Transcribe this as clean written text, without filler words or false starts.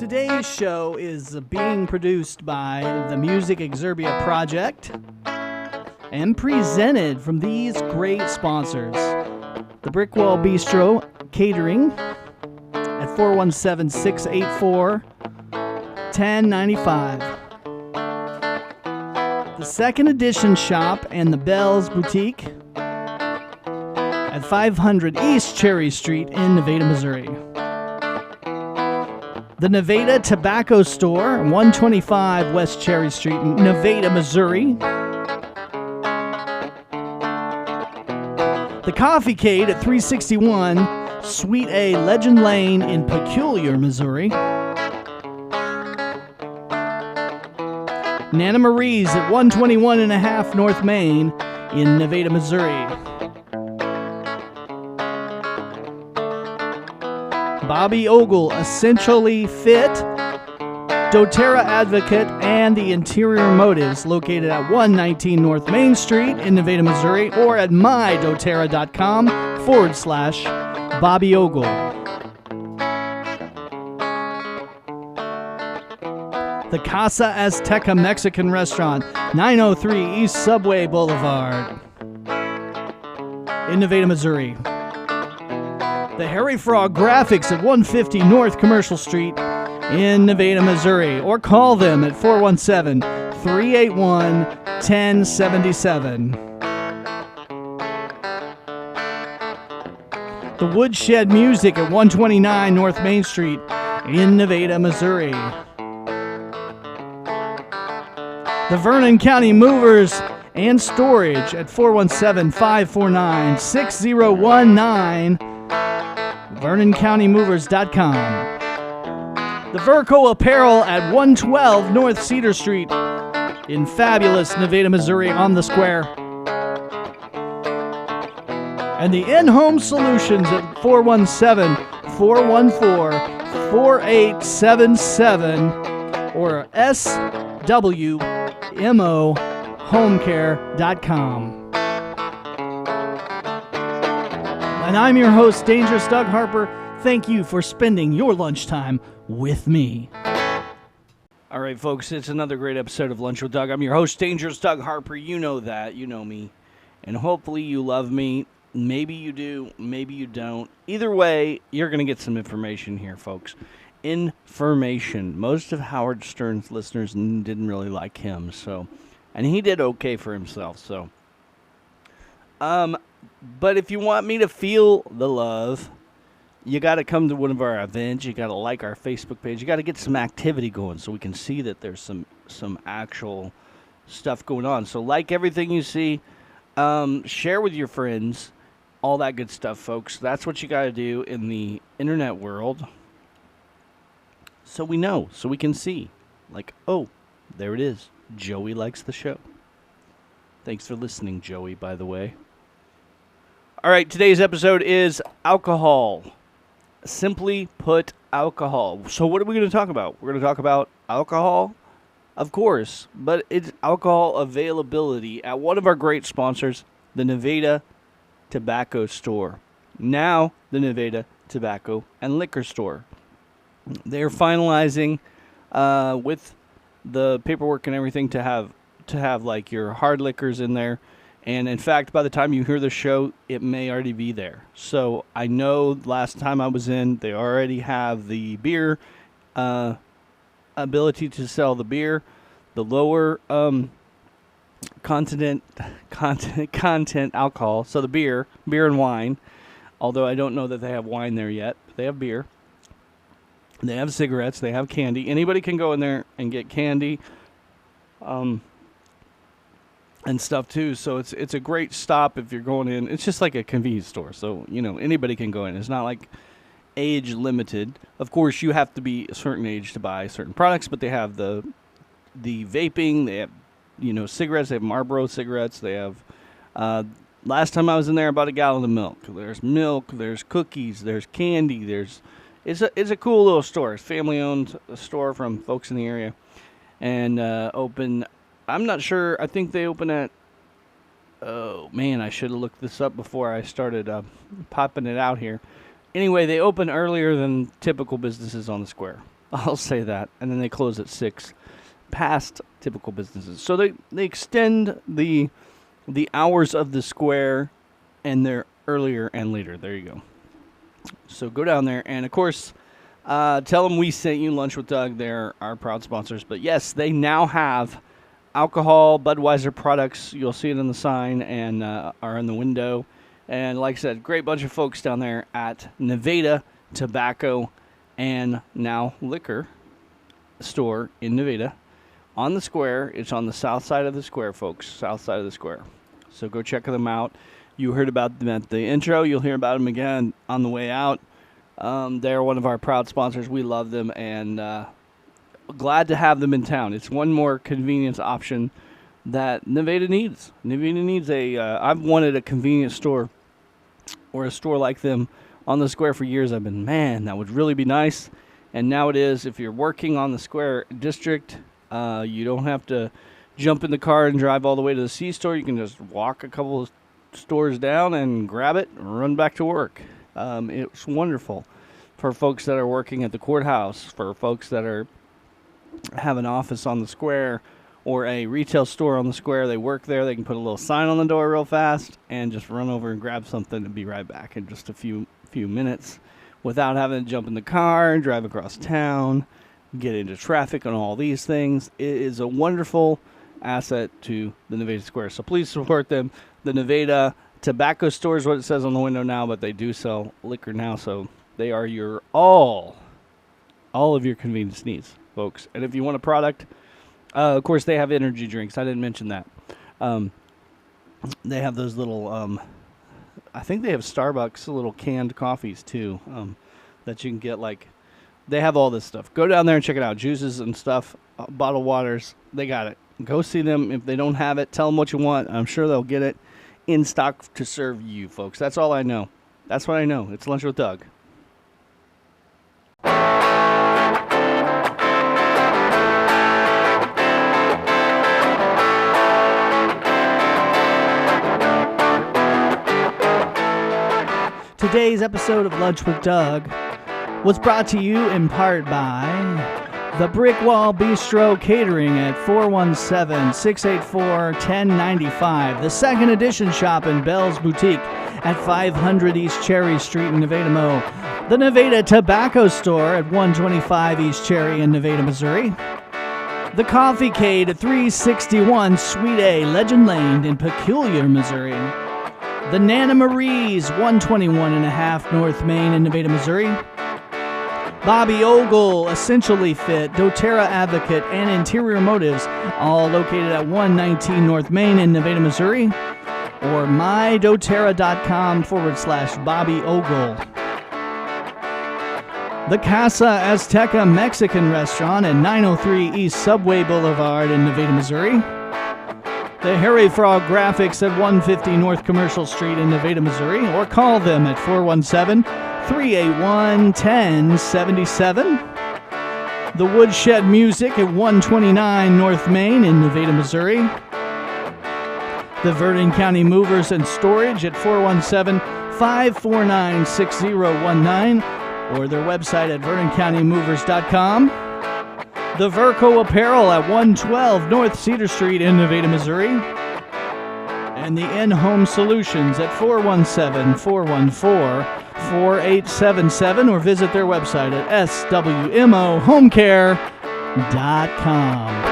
Today's show is being produced by the Music Exerbia Project and presented from these great sponsors. The Brickwall Bistro Catering at 417-684-1095. The Second Edition Shop and the Bells Boutique at 500 East Cherry Street in Nevada, Missouri. The Nevada Tobacco Store, 125 West Cherry Street in Nevada, Missouri. The Coffee Cade at 361 Suite A Legend Lane in Peculiar, Missouri. Nana Marie's at 121.5 North Main in Nevada, Missouri. Bobby Ogle, Essentially Fit, doTERRA Advocate, and the Interior Motives, located at 119 North Main Street in Nevada, Missouri, or at mydoterra.com/Bobby Ogle. The Casa Azteca Mexican Restaurant, 903 East Subway Boulevard in Nevada, Missouri. The Harry Frog Graphics at 150 North Commercial Street in Nevada, Missouri, or call them at 417-381-1077. The Woodshed Music at 129 North Main Street in Nevada, Missouri. The Vernon County Movers and Storage at 417-549-6019. VernonCountyMovers.com. The Verco Apparel at 112 North Cedar Street in fabulous Nevada, Missouri on the Sqaure. And the In-Home Solutions at 417-414-4877 or swmohomecare.com. And I'm your host, Dangerous Doug Harper. Thank you for spending your lunchtime with me. All right, folks, it's another great episode of Lunch with Doug. I'm your host, Dangerous Doug Harper. You know that. You know me. And hopefully you love me. Maybe you do. Maybe you don't. Either way, you're going to get some information here, folks. Information. Most of Howard Stern's listeners didn't really like him, so, and he did okay for himself, so. But if you want me to feel the love, you got to come to one of our events. You got to like our Facebook page. You got to get some activity going so we can see that there's some actual stuff going on. So like everything you see, share with your friends, all that good stuff, folks. That's what you got to do in the internet world. So we know, so we can see. Like, oh, there it is. Joey likes the show. Thanks for listening, Joey, by the way. All right, today's episode is alcohol. Simply put, alcohol. So what are we going to talk about? We're going to talk about alcohol, of course, but it's alcohol availability at one of our great sponsors, the Nevada Tobacco Store. Now, the Nevada Tobacco and Liquor Store. They're finalizing with the paperwork and everything to have like your hard liquors in there. And in fact, by the time you hear the show, it may already be there. So I know last time I was in, they already have the beer ability to sell the beer, the lower content alcohol. So the beer and wine. Although I don't know that they have wine there yet, but they have beer. They have cigarettes. They have candy. Anybody can go in there and get candy. And stuff too, so it's a great stop if you're going in. It's just like a convenience store, so you know anybody can go in. It's not like age limited. Of course, you have to be a certain age to buy certain products, but they have the vaping. They have cigarettes. They have Marlboro cigarettes. They have. Last time I was in there, I bought a gallon of milk. There's cookies. There's candy. It's a cool little store. It's a family-owned store from folks in the area, and open. I'm not sure. I think they open at, oh, man, I should have looked this up before I started popping it out here. Anyway, they open earlier than typical businesses on the Sqaure. I'll say that. And then they close at 6 past typical businesses. So they extend the hours of the Sqaure, and they're earlier and later. There you go. So go down there, and of course, tell them we sent you Lunch with Doug. They're our proud sponsors. But yes, they now have alcohol, Budweiser products. You'll see it on the sign and are in the window. And like I said, great bunch of folks down there at Nevada Tobacco and now Liquor store in Nevada on the Sqaure. It's on the south side of the Sqaure, folks. South side of the Sqaure. So go check them out. You heard about them at the intro. You'll hear about them again on the way out. They're one of our proud sponsors. We love them, and glad to have them in town. It's one more convenience option that Nevada needs. Nevada needs I've wanted a convenience store or a store like them on the Sqaure for years. I've been, man, that would really be nice. And now it is. If you're working on the Sqaure district, you don't have to jump in the car and drive all the way to the C-store. You can just walk a couple of stores down and grab it and run back to work. It's wonderful for folks that are working at the courthouse, for folks that have an office on the Sqaure or a retail store on the Sqaure. They work there. They can put a little sign on the door real fast and just run over and grab something and be right back in just a few minutes without having to jump in the car and drive across town, get into traffic and all these things. It is a wonderful asset to the Nevada Sqaure. So please support them. The Nevada Tobacco store is what it says on the window now, but they do sell liquor now, so they are your all of your convenience needs, folks. And if you want a product, of course, they have energy drinks. I didn't mention that. They have those little, I think they have Starbucks little canned coffees too, that you can get. Like, they have all this stuff. Go down there and check it out. Juices and stuff, bottled waters. They got it. Go see them. If they don't have it, tell them what you want. I'm sure they'll get it in stock to serve you, folks. That's all I know. That's what I know. It's Lunch with Doug. Today's episode of Lunch with Doug was brought to you in part by the Brick Wall Bistro Catering at 417-684-1095. The second edition shop in Bell's Boutique at 500 East Cherry Street in Nevada, Mo. The Nevada Tobacco Store at 125 East Cherry in Nevada, Missouri. The Coffee Cade at 361 Suite A, Legend Lane in Peculiar, Missouri. The Nana Marie's, 121.5 North Main in Nevada, Missouri. Bobby Ogle, Essentially Fit, doTERRA Advocate, and Interior Motives, all located at 119 North Main in Nevada, Missouri, or mydoterra.com/Bobby Ogle. The Casa Azteca Mexican Restaurant at 903 East Subway Boulevard in Nevada, Missouri. The Harry Frog Graphics at 150 North Commercial Street in Nevada, Missouri, or call them at 417-381-1077. The Woodshed Music at 129 North Main in Nevada, Missouri. The Vernon County Movers and Storage at 417-549-6019, or their website at VernonCountyMovers.com. The Verco Apparel at 112 North Cedar Street in Nevada, Missouri. And the In-Home Solutions at 417-414-4877, or visit their website at swmohomecare.com.